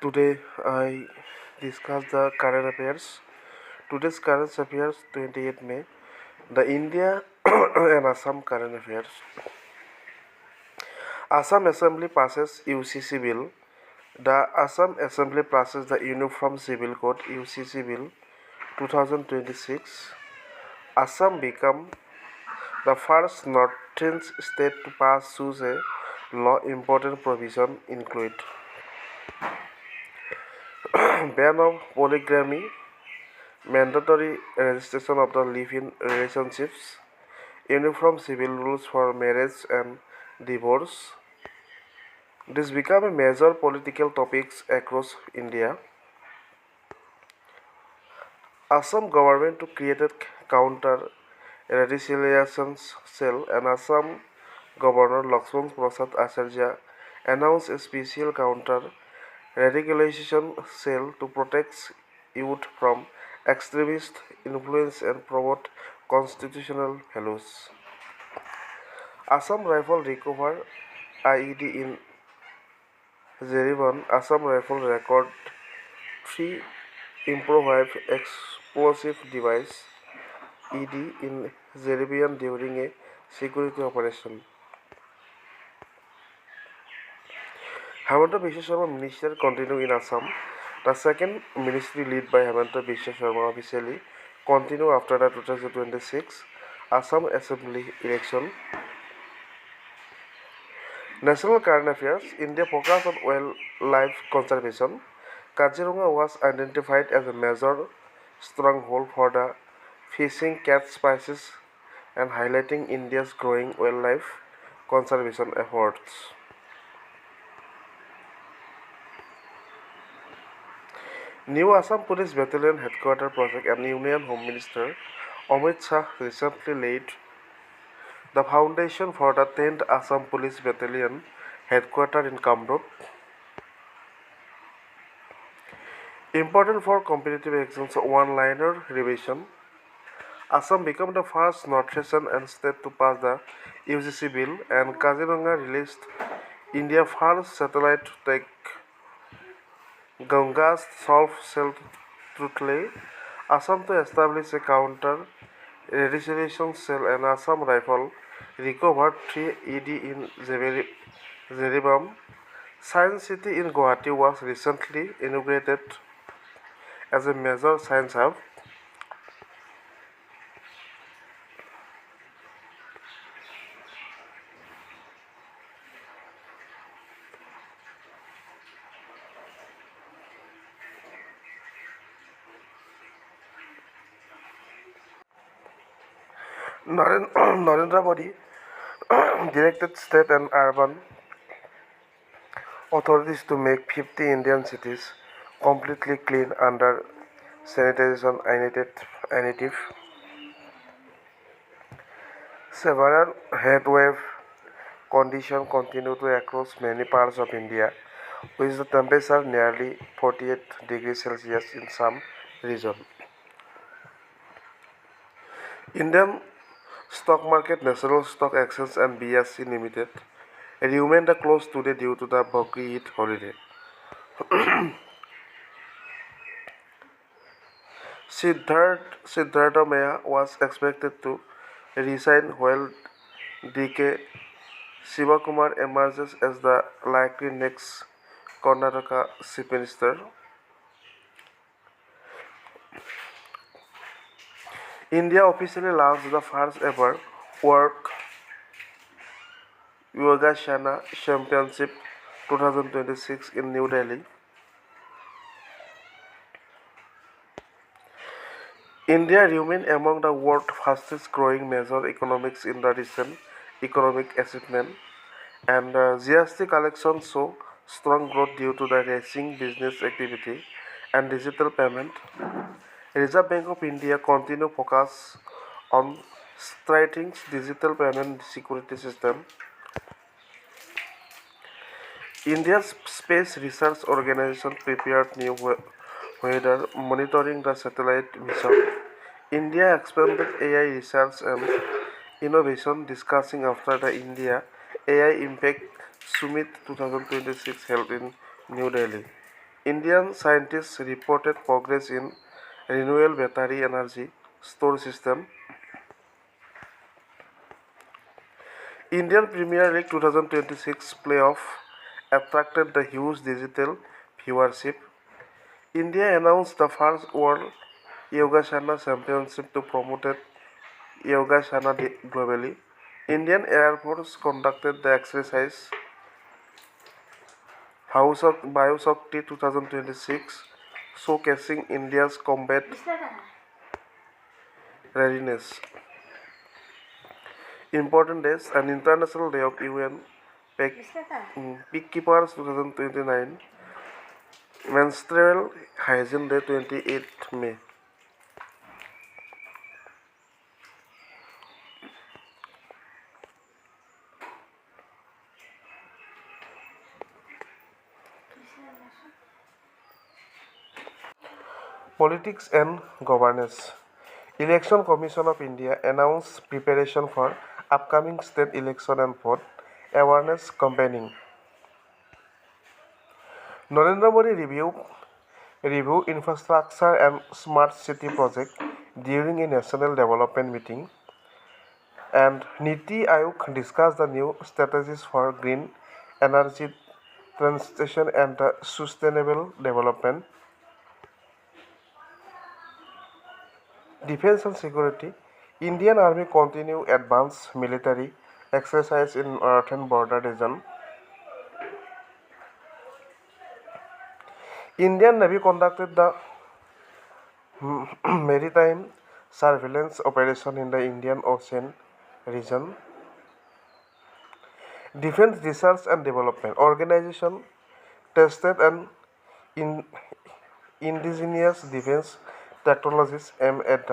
Today I discuss the current affairs. Today's current affairs 28 May. The India and Assam current affairs. Assam Assembly passes UCC bill. The Assam Assembly passes the Uniform Civil Code UCC bill 2026. Assam become the first northern state to pass such a law. Important provision include ban of polygamy, mandatory registration of the live-in relationships, uniform civil rules for marriage and divorce. This became a major political topics across India. Assam government to created counter radicalization cell and Assam Governor Lakshman Prasad Acharya announced a special counter radicalization cell to protect youth from extremist influence and promote constitutional values. Assam Rifle recover IED in Zeriban. Assam Rifle record 3 improvised explosive device ED in Zeriban during a security operation. Hemanta Biswa Sharma minister continue in Assam. The second ministry led by Hemanta Biswa Sharma officially continue after the 2026 Assam Assembly election. National current affairs. India focus on wildlife conservation. Kaziranga was identified as a major stronghold for the fishing cat species and highlighting India's growing wildlife conservation efforts. New Assam Police Battalion Headquarters Project and Union Home Minister Amit Shah recently laid the foundation for the 10th Assam Police Battalion Headquarters in Kamrup. Important for competitive exams, one-liner revision. Assam became the first northeastern and state to pass the UGC bill, and Kaziranga released India's first satellite to take Ganga's self-truthly. Assam to establish a counter radicalization cell, and Assam Rifle recovered 3 ED in Zeribam. Science City in Guwahati was recently inaugurated as a major science hub. Narendra Modi directed state and urban authorities to make 50 Indian cities completely clean under sanitization initiative. Several heatwave conditions continue to across many parts of India, with the temperature nearly 48 degrees Celsius in some regions. Indian stock market, National Stock Exchange and BSE Limited remained closed today due to the Bakri Eid holiday. Siddhartha Maya was expected to resign while DK Shivakumar emerges as the likely next Karnataka Chief Minister. India officially launched the first ever World Yogaasana Championship 2026 in New Delhi. India remained among the world's fastest growing major economies in the recent economic achievement, and GST collections show strong growth due to the rising business activity and digital payment. Reserve Bank of India continue focus on strengthening digital payment security system. India's Space Research Organization prepared new weather monitoring the satellite mission. India expanded AI research and innovation discussing after the India AI Impact Summit 2026 held in New Delhi. Indian scientists reported progress in renewable battery energy storage system. Indian Premier League 2026 playoff attracted the huge digital viewership. India announced the first World Yogasana Championship to promote Yogasana globally. Indian Air Force conducted the exercise House of Biosakti 2026, showcasing India's combat readiness. Important days: an International Day of UN Peacekeepers 2029, Menstrual Hygiene Day 28th May. Politics and Governance. Election Commission of India announced preparation for upcoming state election and vote awareness campaigning. Narendra Modi review infrastructure and smart city project during a national development meeting, and Niti Aayog discussed the new strategies for green energy transition and sustainable development. Defense and security. Indian Army continue advanced military exercise in northern border region. Indian Navy conducted the maritime surveillance operation in the Indian Ocean region. Defense Research and Development Organization tested an in indigenous defense technologies aimed at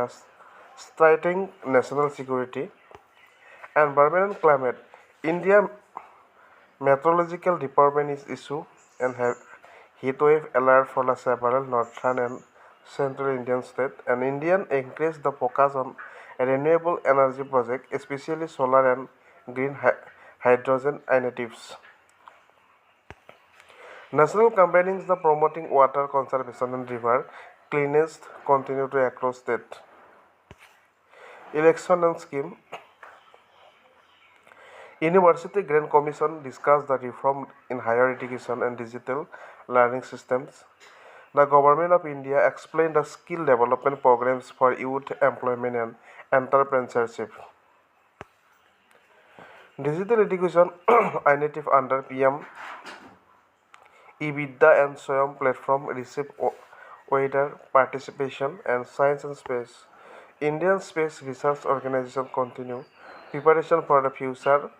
strengthening national security. Environment and climate. India Meteorological Department is issued and have heatwave alert for the several northern and central Indian states, and Indian increased the focus on renewable energy projects, especially solar and green hydrogen initiatives. National campaigns the promoting water conservation and river cleanliness continue to across state. Election and scheme. University Grand Commission discussed the reform in higher education and digital learning systems. The Government of India explained the skill development programs for youth employment and entrepreneurship. Digital education initiative under PM eVidya and Swayam platform received wider participation, and science and space. Indian Space Research Organization continue preparation for the future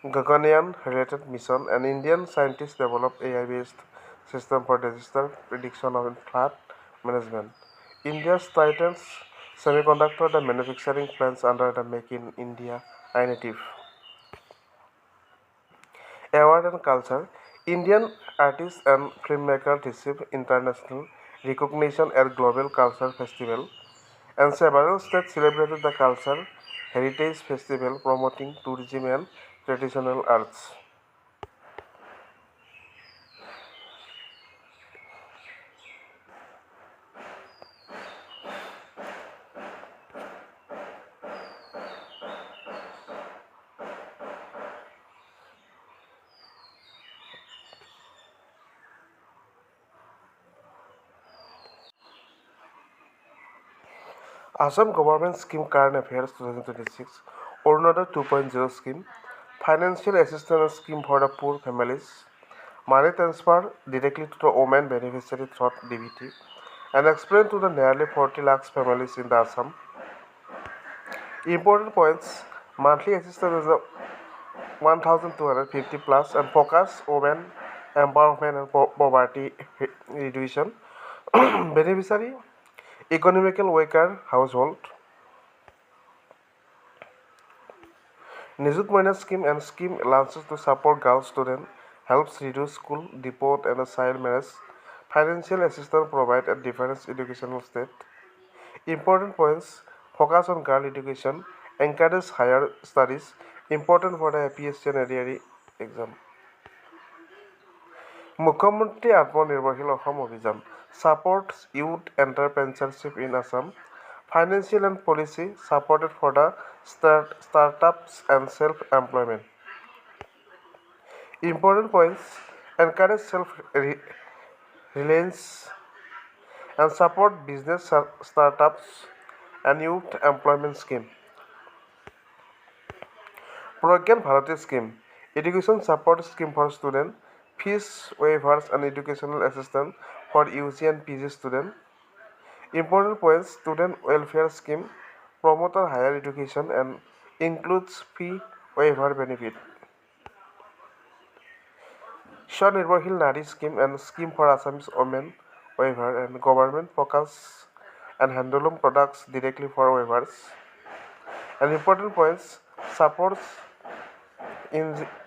Gaganyaan-related mission, and Indian scientists developed AI-based system for disaster prediction and flood management. India tightens semiconductor the manufacturing plants under the Make in India initiative. Award and culture. Indian artists and filmmakers received international recognition at Global Culture Festival, and several states celebrated the Culture Heritage Festival promoting tourism and traditional arts. Assam Government Scheme Current Affairs 2026, Orunodai 2.0 Scheme, Financial Assistance Scheme for the Poor Families, money transfer directly to the women beneficiary through DBT, and explained to the nearly 40 lakhs families in the Assam. Important points: monthly assistance is 1,250 plus and focus women empowerment and poverty reduction. Beneficiary economical weaker household. Nizuk Minor Scheme and scheme launches to support girl students, helps reduce school deport and child marriage. Financial assistance provided at different educational state. Important points: focus on girl education, encourage higher studies, important for the APSC and ADRE exam. মুখ্যমন্ত্ৰী আত্মনিৰ্ভৰশীল অসম অভিযান supports youth entrepreneurship in Assam. Financial and policy supported for the startups and self-employment. Important points: encourage self-reliance and support business startups and youth employment scheme. Pragyan Bharati scheme, education support scheme for students, fees waivers and educational assistance for UG and PG students. Important points: student welfare scheme, promote higher education and includes fee waiver benefit. Swanirbarhil Nari scheme and scheme for Assamese women waiver and government focus and handloom products directly for waivers. And important points: supports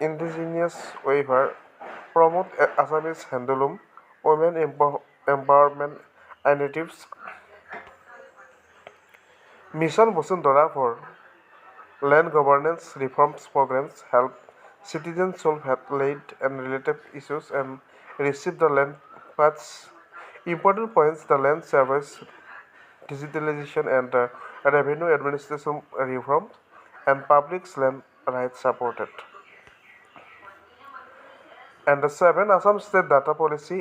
indigenous waiver, promote Assamese handloom, women empowerment initiatives. Mission Vasundhara for land governance reforms programs help citizens solve land and related issues and receive the land plots. Important points: the land service digitalization and revenue administration reforms and public land rights supported. And the 7 Assam State Data Policy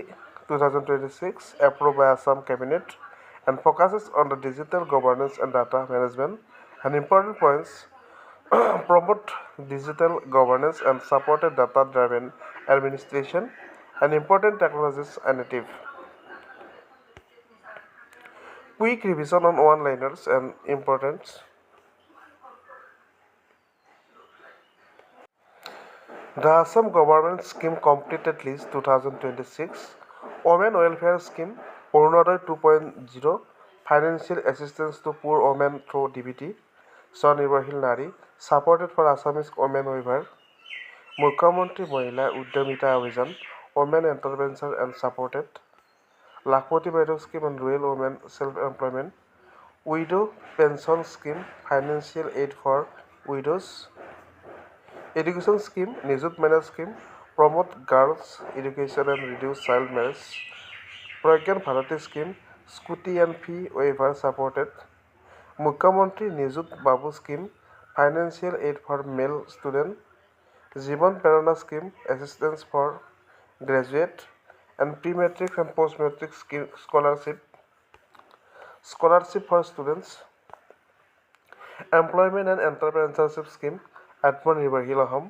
2026 approved by Assam Cabinet and focuses on the digital governance and data management. And important points: promote digital governance and supported data-driven administration and important technologies initiative. Quick revision on one-liners and importance. The Assam Government Scheme Completed List 2026, Women Welfare Scheme, Orunodai 2.0, Financial Assistance to Poor Women through DBT, Swanirbarhil Nari, supported for Assamese women waiver, Mukhyamantri Mahila Udyamita Abhijan, Women Entrepreneur and supported, Lakhpati Baido Scheme and Rural Women Self-Employment, Widow Pension Scheme, Financial Aid for Widows, Education Scheme, Nijut Mena Scheme, promote girls' education and reduce child marriage. Pragyan Bharati Scheme, Scooty and fee waiver supported. Mukhyamantri Nijut Babu Scheme, financial aid for male student. Jivan Prerana Scheme, assistance for graduate and pre-matric and post-matric scholarship for students. Employment and Entrepreneurship Scheme, Atmanirbharshil Aham,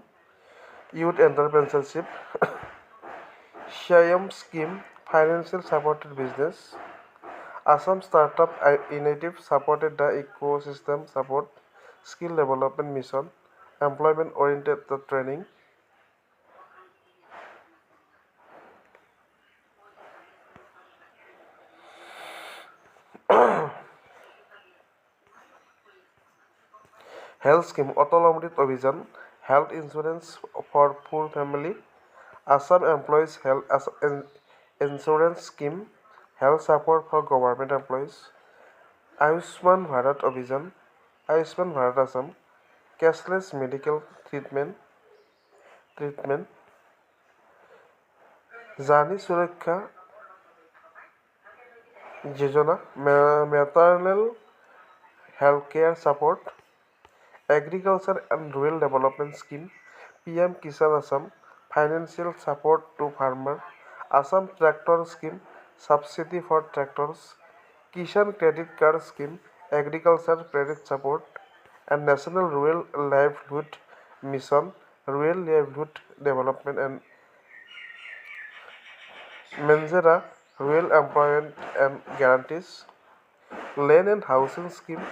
Youth Entrepreneurship, Shyam Scheme, Financial Supported Business, Assam Startup Initiative supported the Ecosystem Support, Skill Development Mission, Employment Oriented Training. Health Scheme, Atal Amrit Abhijan, Health Insurance for Full Family, Assam Employees Health Insurance Scheme, Health Support for Government Employees, Ayushman Bharat Abhijan, Ayushman Bharat Assam, Cashless Medical Treatment, Jani Suraksha Yojana, Maternal Healthcare Support, Agriculture and Rural Development Scheme, PM Kisan Assam, Financial Support to Farmer, Assam Tractor Scheme, Subsidy for Tractors, Kishan Credit Card Scheme, Agriculture Credit Support, and National Rural Livelihood Mission, Rural Livelihood Development and Manjara, Rural Employment and Guarantees, Land and Housing Scheme,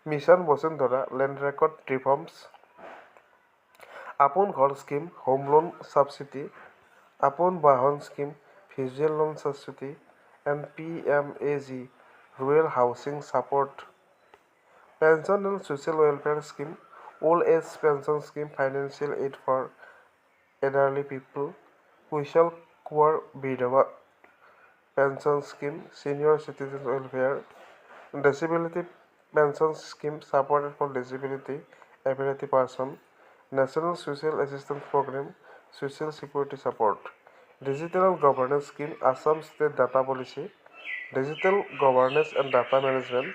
Mission Vasundhara, Land Record Reforms, Apon Ghar Scheme, Home Loan Subsidy, Apon Bahan Scheme, Visual Loan Subsidy, and PMAG, Rural Housing Support, Pension and Social Welfare Scheme, Old Age Pension Scheme, Financial Aid for Elderly People, Kushal Kuwar Bidhawa Pension Scheme, Senior Citizens Welfare, Disability Pension Scheme supported for disability ability person, National Social Assistance Program, Social Security Support, Digital and Governance Scheme, Assam State Data Policy, Digital Governance and Data Management,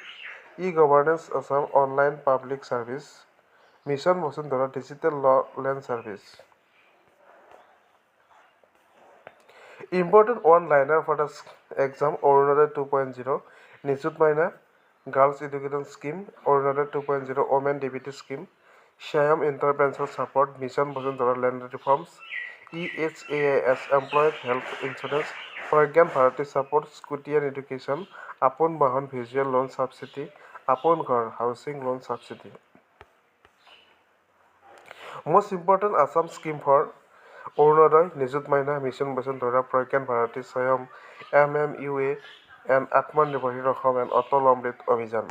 E-Governance Assam Online Public Service, Mission Vasundhara Digital Law Land Service. Important one-liner for the exam Orunodaya 2.0, Nijut Maina, Girls Education Scheme, Orunodaya 2.0, Women DBT Scheme, Shyam Intervention Support, Mission Vasundhara Land Reforms, EHAIS Employee Health Insurance, Pragyan Bharati Support, Scooty and Education, Apon Bahan Visual Loan Subsidy, Apon Ghar Housing Loan Subsidy. Most important Assam scheme for Orunodaya, Nijut Maina, Mission Vasundhara, Pragyan Bharati, Shyam, MMUA, and Atmanirbhar Assam and Atol Amrit Abhijan.